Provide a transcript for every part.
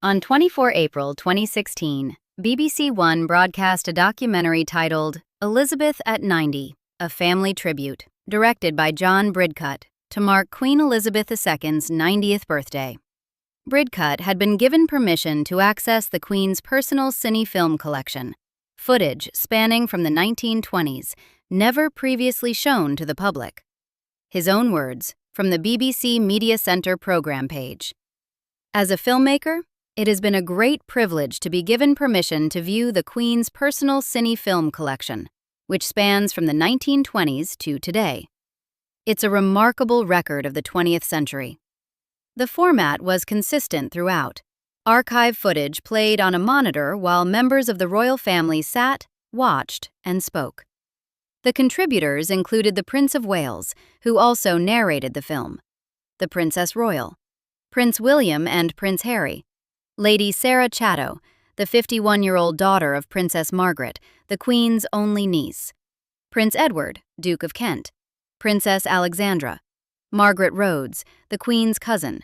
On 24 April 2016, BBC One broadcast a documentary titled Elizabeth at 90, A Family Tribute, directed by John Bridcut, to mark Queen Elizabeth II's 90th birthday. Bridcut had been given permission to access the Queen's personal cine film collection, footage spanning from the 1920s, never previously shown to the public. His own words from the BBC Media Centre program page. As a filmmaker, it has been a great privilege to be given permission to view the Queen's personal cine film collection, which spans from the 1920s to today. It's a remarkable record of the 20th century. The format was consistent throughout. Archive footage played on a monitor while members of the royal family sat, watched, and spoke. The contributors included the Prince of Wales, who also narrated the film, the Princess Royal, Prince William and Prince Harry, Lady Sarah Chatto, the 51-year-old daughter of Princess Margaret, the Queen's only niece, Prince Edward, Duke of Kent, Princess Alexandra, Margaret Rhodes, the Queen's cousin,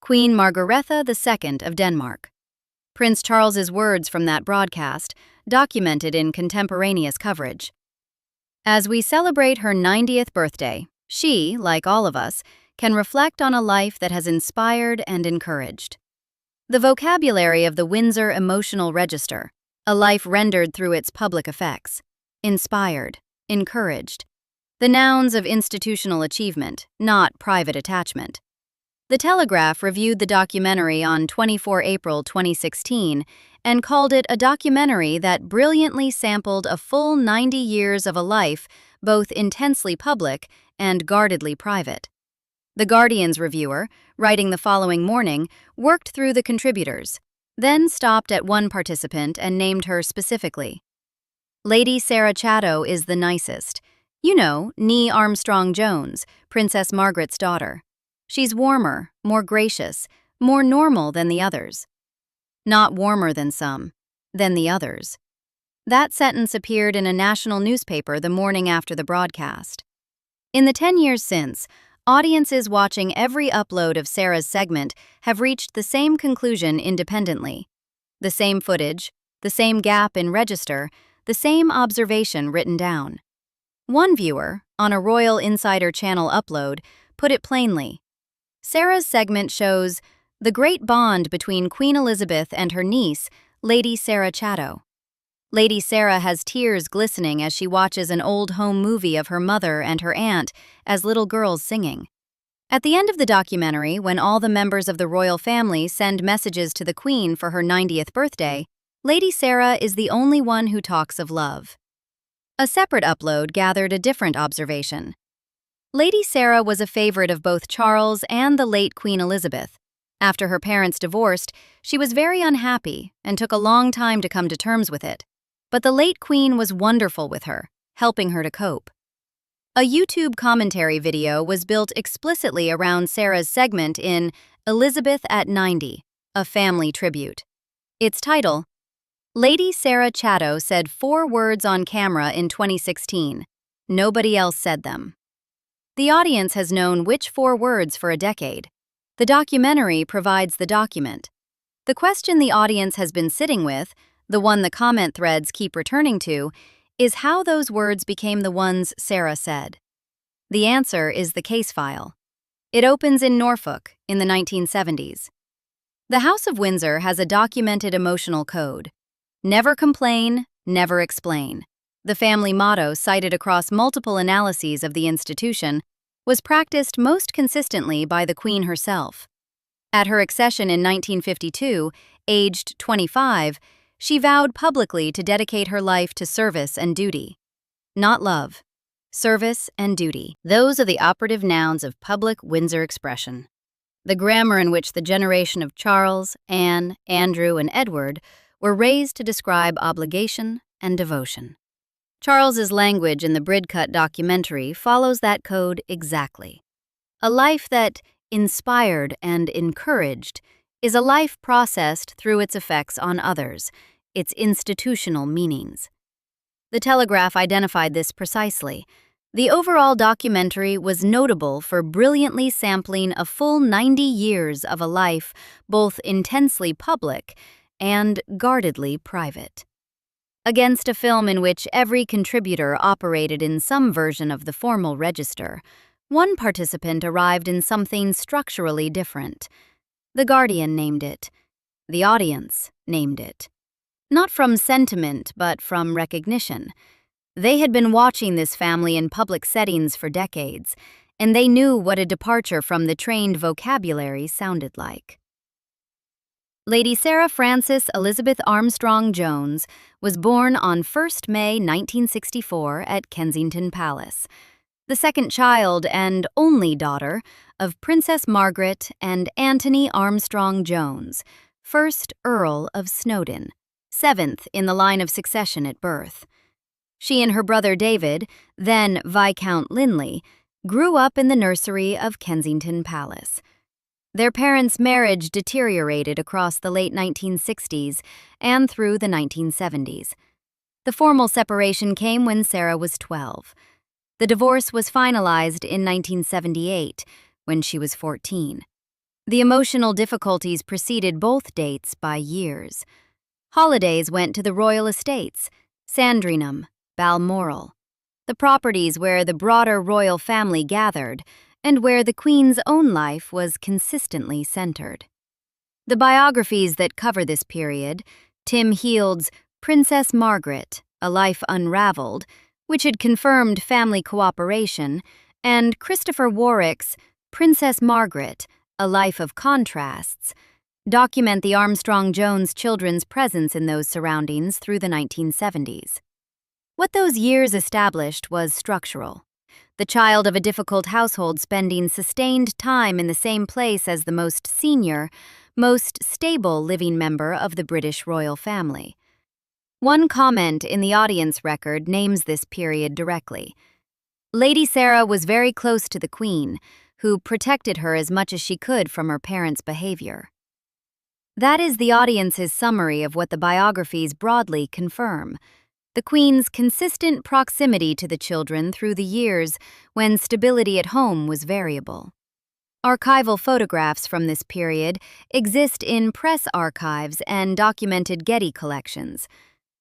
Queen Margrethe II of Denmark. Prince Charles's words from that broadcast, documented in contemporaneous coverage. As we celebrate her 90th birthday, she, like all of us, can reflect on a life that has inspired and encouraged. The vocabulary of the Windsor emotional register, a life rendered through its public effects. Inspired, encouraged. The nouns of institutional achievement, not private attachment. The Telegraph reviewed the documentary on 24 April 2016 and called it a documentary that brilliantly sampled a full 90 years of a life both intensely public and guardedly private. The Guardian's reviewer, writing the following morning, worked through the contributors, then stopped at one participant and named her specifically. Lady Sarah Chatto is the nicest. You know, Nee Armstrong-Jones, Princess Margaret's daughter. She's warmer, more gracious, more normal than the others. Not warmer than some, than the others. That sentence appeared in a national newspaper the morning after the broadcast. In the 10 years since, audiences watching every upload of Sarah's segment have reached the same conclusion independently. The same footage, the same gap in register, the same observation written down. One viewer, on a Royal Insider Channel upload, put it plainly. Sarah's segment shows the great bond between Queen Elizabeth and her niece, Lady Sarah Chatto. Lady Sarah has tears glistening as she watches an old home movie of her mother and her aunt as little girls singing. At the end of the documentary, when all the members of the royal family send messages to the Queen for her 90th birthday, Lady Sarah is the only one who talks of love. A separate upload gathered a different observation. Lady Sarah was a favorite of both Charles and the late Queen Elizabeth. After her parents divorced, she was very unhappy and took a long time to come to terms with it. But the late Queen was wonderful with her, helping her to cope. A YouTube commentary video was built explicitly around Sarah's segment in Elizabeth at 90, A Family Tribute. Its title, Lady Sarah Chatto said 4 words on camera in 2016. Nobody else said them. The audience has known which 4 words for a decade. The documentary provides the document. The question the audience has been sitting with, the one the comment threads keep returning to, is how those words became the ones Sarah said. The answer is the case file. It opens in Norfolk in the 1970s. The House of Windsor has a documented emotional code. Never complain, never explain. The family motto, cited across multiple analyses of the institution, was practiced most consistently by the Queen herself. At her accession in 1952, aged 25, she vowed publicly to dedicate her life to service and duty. Not love. Service and duty. Those are the operative nouns of public Windsor expression. The grammar in which the generation of Charles, Anne, Andrew, and Edward were raised to describe obligation and devotion. Charles's language in the Bridcut documentary follows that code exactly. A life that, inspired and encouraged, is a life processed through its effects on others, its institutional meanings. The Telegraph identified this precisely. The overall documentary was notable for brilliantly sampling a full 90 years of a life both intensely public and guardedly private. Against a film in which every contributor operated in some version of the formal register, one participant arrived in something structurally different. The Guardian named it. The audience named it. Not from sentiment, but from recognition. They had been watching this family in public settings for decades, and they knew what a departure from the trained vocabulary sounded like. Lady Sarah Frances Elizabeth Armstrong Jones was born on 1st May 1964 at Kensington Palace, the second child and only daughter of Princess Margaret and Anthony Armstrong Jones, 1st Earl of Snowdon, 7th in the line of succession at birth. She and her brother David, then Viscount Linley, grew up in the nursery of Kensington Palace. Their parents' marriage deteriorated across the late 1960s and through the 1970s. The formal separation came when Sarah was 12. The divorce was finalized in 1978, when she was 14. The emotional difficulties preceded both dates by years. Holidays went to the royal estates, Sandringham, Balmoral, the properties where the broader royal family gathered and where the Queen's own life was consistently centered. The biographies that cover this period, Tim Heald's Princess Margaret, A Life Unraveled, which had confirmed family cooperation, and Christopher Warwick's Princess Margaret, A Life of Contrasts, document the Armstrong-Jones children's presence in those surroundings through the 1970s. What those years established was structural. The child of a difficult household spending sustained time in the same place as the most senior, most stable living member of the British royal family. One comment in the audience record names this period directly. Lady Sarah was very close to the Queen, who protected her as much as she could from her parents' behavior. That is the audience's summary of what the biographies broadly confirm. The Queen's consistent proximity to the children through the years when stability at home was variable. Archival photographs from this period exist in press archives and documented Getty collections.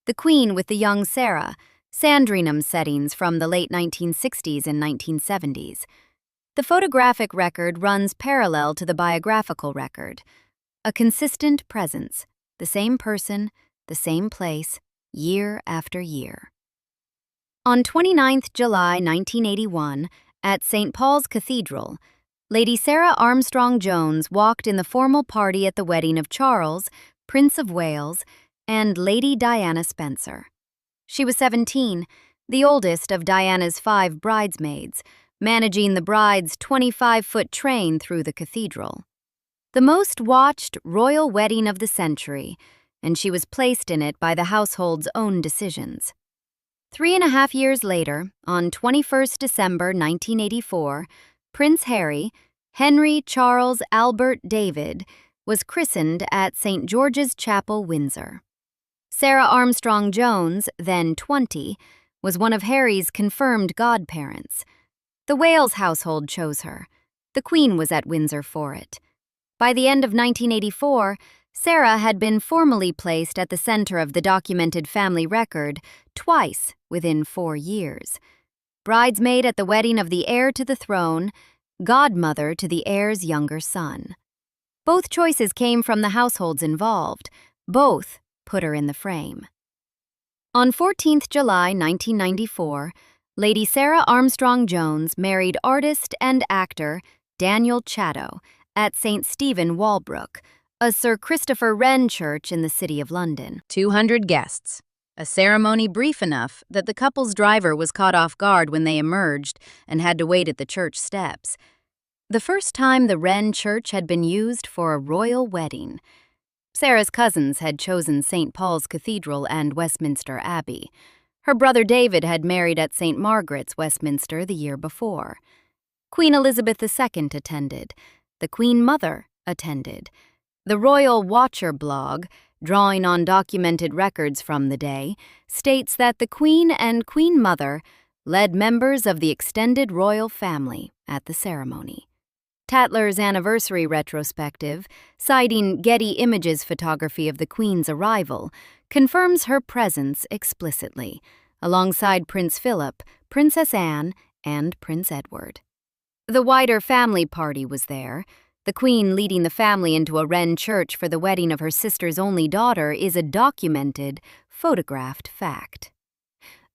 The Queen with the young Sarah, Sandringham settings from the late 1960s and 1970s. The photographic record runs parallel to the biographical record. A consistent presence, the same person, the same place, year after year. On 29th July 1981, at St. Paul's Cathedral, Lady Sarah Armstrong Jones walked in the formal party at the wedding of Charles, Prince of Wales, and Lady Diana Spencer. She was 17, the oldest of Diana's 5 bridesmaids, managing the bride's 25-foot train through the cathedral. The most watched royal wedding of the century, and she was placed in it by the household's own decisions. 3.5 years later, on 21st December 1984, Prince Harry, Henry Charles Albert David, was christened at St. George's Chapel, Windsor. Sarah Armstrong Jones, then 20, was one of Harry's confirmed godparents. The Wales household chose her. The Queen was at Windsor for it. By the end of 1984, Sarah had been formally placed at the center of the documented family record twice within 4 years. Bridesmaid at the wedding of the heir to the throne, godmother to the heir's younger son. Both choices came from the households involved. Both put her in the frame. On 14th July 1994, Lady Sarah Armstrong Jones married artist and actor Daniel Chatto at St. Stephen, Walbrook, a Sir Christopher Wren church in the City of London. 200 guests. A ceremony brief enough that the couple's driver was caught off guard when they emerged and had to wait at the church steps. The first time the Wren church had been used for a royal wedding. Sarah's cousins had chosen St. Paul's Cathedral and Westminster Abbey. Her brother David had married at St. Margaret's, Westminster, the year before. Queen Elizabeth II attended. The Queen Mother attended. The Royal Watcher blog, drawing on documented records from the day, states that the Queen and Queen Mother led members of the extended royal family at the ceremony. Tatler's anniversary retrospective, citing Getty Images photography of the Queen's arrival, confirms her presence explicitly, alongside Prince Philip, Princess Anne, and Prince Edward. The wider family party was there. The Queen leading the family into a Wren church for the wedding of her sister's only daughter is a documented, photographed fact.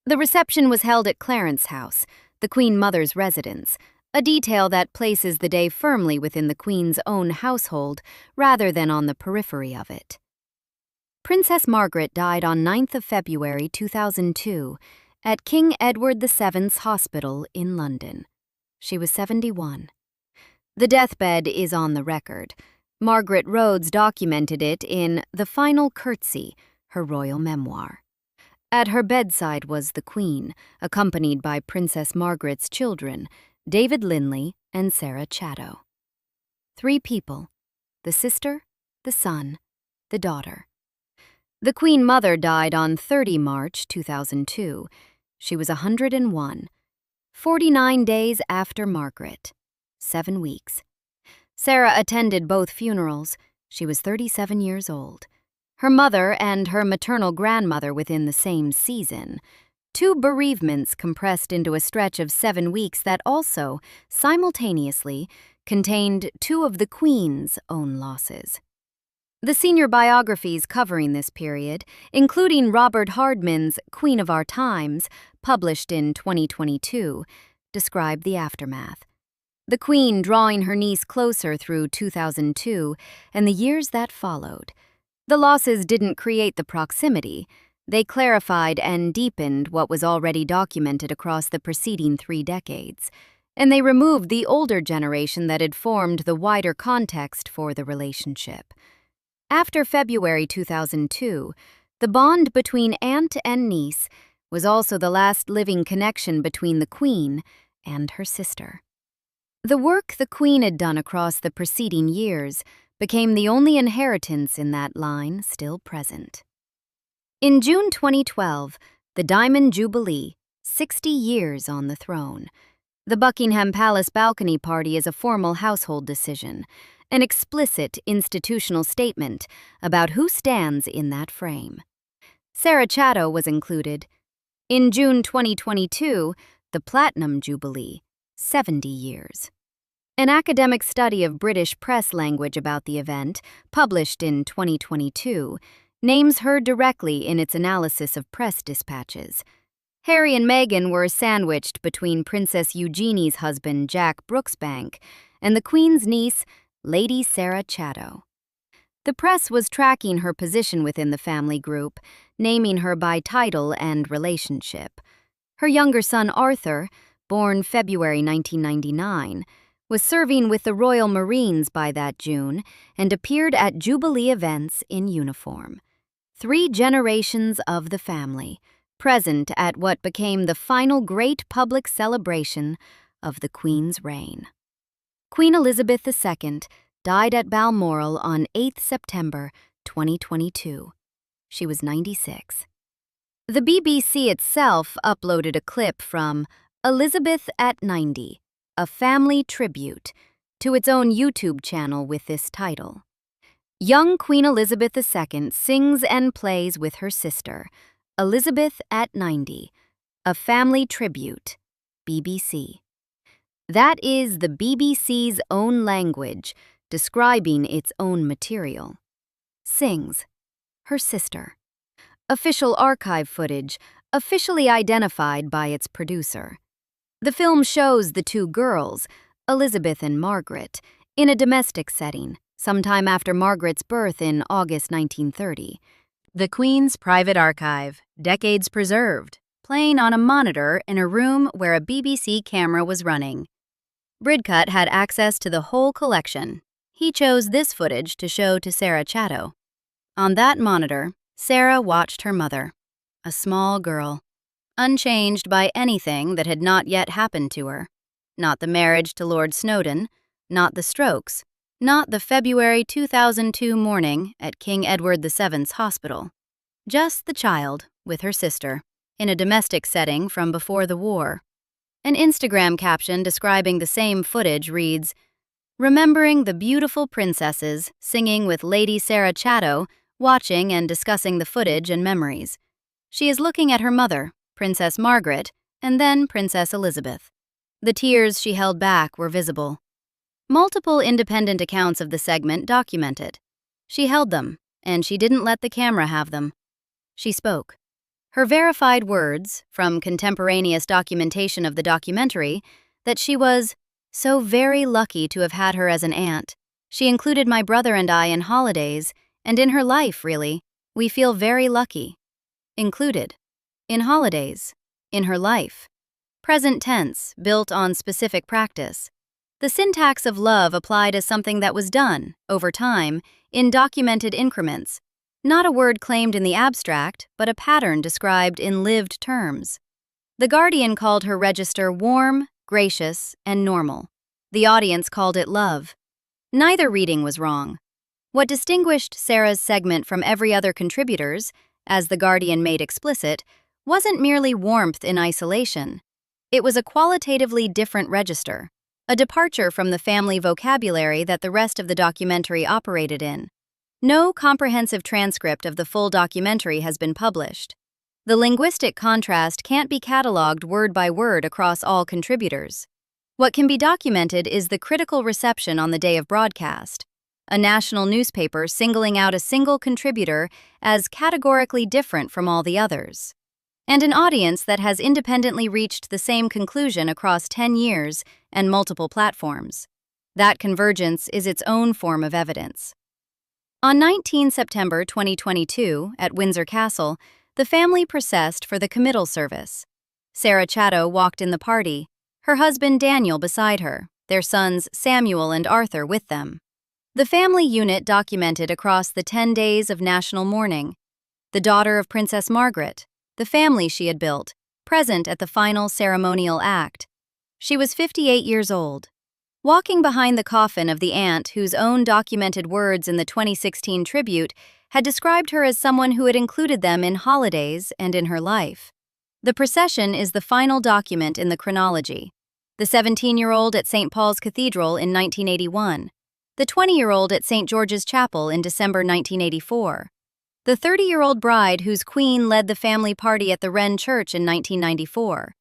The reception was held at Clarence House, the Queen Mother's residence, a detail that places the day firmly within the Queen's own household rather than on the periphery of it. Princess Margaret died on 9th of February 2002 at King Edward VII's Hospital in London. She was 71. The deathbed is on the record. Margaret Rhodes documented it in The Final Curtsy, her royal memoir. At her bedside was the Queen, accompanied by Princess Margaret's children, David Linley and Sarah Chatto. 3 people: the sister, the son, the daughter. The Queen Mother died on 30 March 2002. She was 101, 49 days after Margaret, 7 weeks. Sarah attended both funerals. She was 37 years old. Her mother and her maternal grandmother within the same season. 2 bereavements compressed into a stretch of 7 weeks that also, simultaneously, contained 2 of the Queen's own losses. The senior biographies covering this period, including Robert Hardman's Queen of Our Times, published in 2022, describe the aftermath. The Queen drawing her niece closer through 2002 and the years that followed. The losses didn't create the proximity. They clarified and deepened what was already documented across the preceding 3 decades, and they removed the older generation that had formed the wider context for the relationship. After February 2002, the bond between aunt and niece was also the last living connection between the Queen and her sister. The work the Queen had done across the preceding years became the only inheritance in that line still present. In June 2012, the Diamond Jubilee, 60 years on the throne. The Buckingham Palace balcony party is a formal household decision, an explicit institutional statement about who stands in that frame. Sarah Chatto was included. In June 2022, the Platinum Jubilee, 70 years. An academic study of British press language about the event, published in 2022, names her directly in its analysis of press dispatches. Harry and Meghan were sandwiched between Princess Eugenie's husband, Jack Brooksbank, and the Queen's niece, Lady Sarah Chatto. The press was tracking her position within the family group, naming her by title and relationship. Her younger son, Arthur, born February 1999, was serving with the Royal Marines by that June and appeared at Jubilee events in uniform. 3 generations of the family, present at what became the final great public celebration of the Queen's reign. Queen Elizabeth II died at Balmoral on 8 September 2022. She was 96. The BBC itself uploaded a clip from Elizabeth at 90, a family tribute, to its own YouTube channel with this title. Young Queen Elizabeth II sings and plays with her sister, Elizabeth at 90, a family tribute, BBC. That is the BBC's own language, describing its own material. Sings, her sister. Official archive footage, officially identified by its producer. The film shows the 2 girls, Elizabeth and Margaret, in a domestic setting, sometime after Margaret's birth in August 1930. The Queen's private archive, decades preserved, playing on a monitor in a room where a BBC camera was running. Bridcut had access to the whole collection. He chose this footage to show to Sarah Chatto. On that monitor, Sarah watched her mother, a small girl, unchanged by anything that had not yet happened to her. Not the marriage to Lord Snowdon, not the strokes, not the February 2002 morning at King Edward VII's hospital. Just the child with her sister, in a domestic setting from before the war. An Instagram caption describing the same footage reads, "Remembering the beautiful princesses singing with Lady Sarah Chatto, watching and discussing the footage and memories. She is looking at her mother, Princess Margaret, and then Princess Elizabeth. The tears she held back were visible." Multiple independent accounts of the segment document it. She held them, and she didn't let the camera have them. She spoke. Her verified words, from contemporaneous documentation of the documentary, that she was so very lucky to have had her as an aunt. She included my brother and I in holidays, and in her life, really. We feel very lucky. Included. In holidays. In her life. Present tense, built on specific practice. The syntax of love applied as something that was done, over time, in documented increments. Not a word claimed in the abstract, but a pattern described in lived terms. The Guardian called her register warm, gracious, and normal. The audience called it love. Neither reading was wrong. What distinguished Sarah's segment from every other contributor's, as The Guardian made explicit, wasn't merely warmth in isolation. It was a qualitatively different register, a departure from the family vocabulary that the rest of the documentary operated in. No comprehensive transcript of the full documentary has been published. The linguistic contrast can't be cataloged word by word across all contributors. What can be documented is the critical reception on the day of broadcast, a national newspaper singling out a single contributor as categorically different from all the others, and an audience that has independently reached the same conclusion across 10 years and multiple platforms. That convergence is its own form of evidence. On 19 September 2022, at Windsor Castle, the family processed for the committal service. Sarah Chatto walked in the party, her husband Daniel beside her, their sons Samuel and Arthur with them. The family unit documented across the 10 days of national mourning. The daughter of Princess Margaret, the family she had built, present at the final ceremonial act. She was 58 years old. Walking behind the coffin of the aunt whose own documented words in the 2016 tribute had described her as someone who had included them in holidays and in her life. The procession is the final document in the chronology. The 17-year-old at St. Paul's Cathedral in 1981. The 20-year-old at St. George's Chapel in December 1984. The 30-year-old bride whose queen led the family party at the Wren Church in 1994.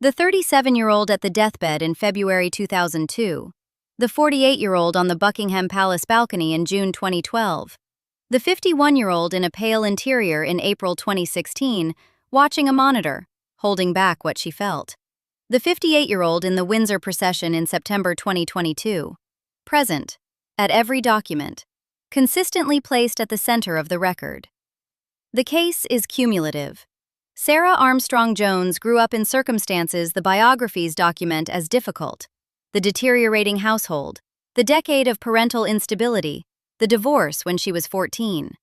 The 37-year-old at the deathbed in February 2002. The 48-year-old on the Buckingham Palace balcony in June 2012. The 51-year-old in a pale interior in April 2016, watching a monitor, holding back what she felt. The 58-year-old in the Windsor procession in September 2022. Present, at every document, consistently placed at the center of the record. The case is cumulative. Sarah Armstrong Jones grew up in circumstances the biographies document as difficult: the deteriorating household, the decade of parental instability, the divorce when she was 14.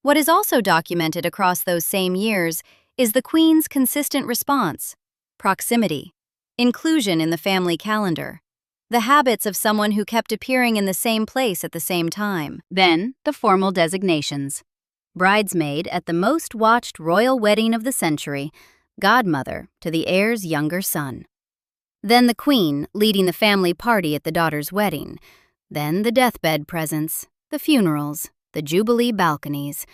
What is also documented across those same years is the Queen's consistent response: proximity, inclusion in the family calendar, the habits of someone who kept appearing in the same place at the same time. Then, the formal designations. Bridesmaid at the most watched royal wedding of the century, godmother to the heir's younger son. Then the Queen leading the family party at the daughter's wedding. Then the deathbed presents, the funerals, the Jubilee balconies.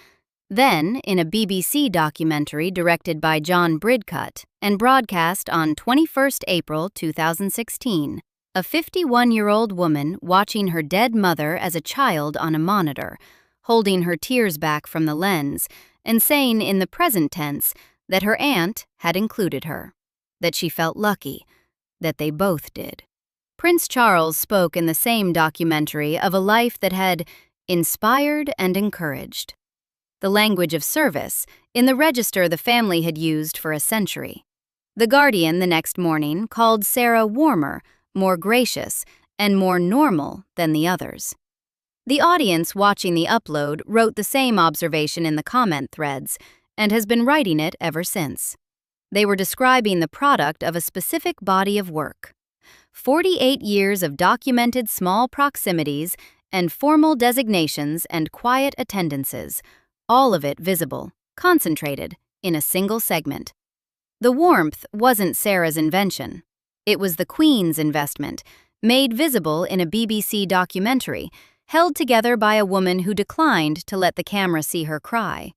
Then, in a BBC documentary directed by John Bridcut and broadcast on 21st April 2016, a 51-year-old woman watching her dead mother as a child on a monitor, holding her tears back from the lens, and saying in the present tense that her aunt had included her, that she felt lucky, that they both did. Prince Charles spoke in the same documentary of a life that had inspired and encouraged. The language of service, in the register the family had used for a century. The Guardian the next morning called Sarah warmer, more gracious, and more normal than the others. The audience watching the upload wrote the same observation in the comment threads and has been writing it ever since. They were describing the product of a specific body of work. 48 years of documented small proximities and formal designations and quiet attendances, all of it visible, concentrated, in a single segment. The warmth wasn't Sarah's invention. It was the Queen's investment, made visible in a BBC documentary, held together by a woman who declined to let the camera see her cry.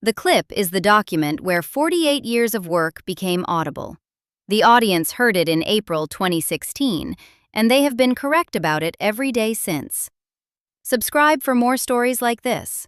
The clip is the document where 48 years of work became audible. The audience heard it in April 2016, and they have been correct about it every day since. Subscribe for more stories like this.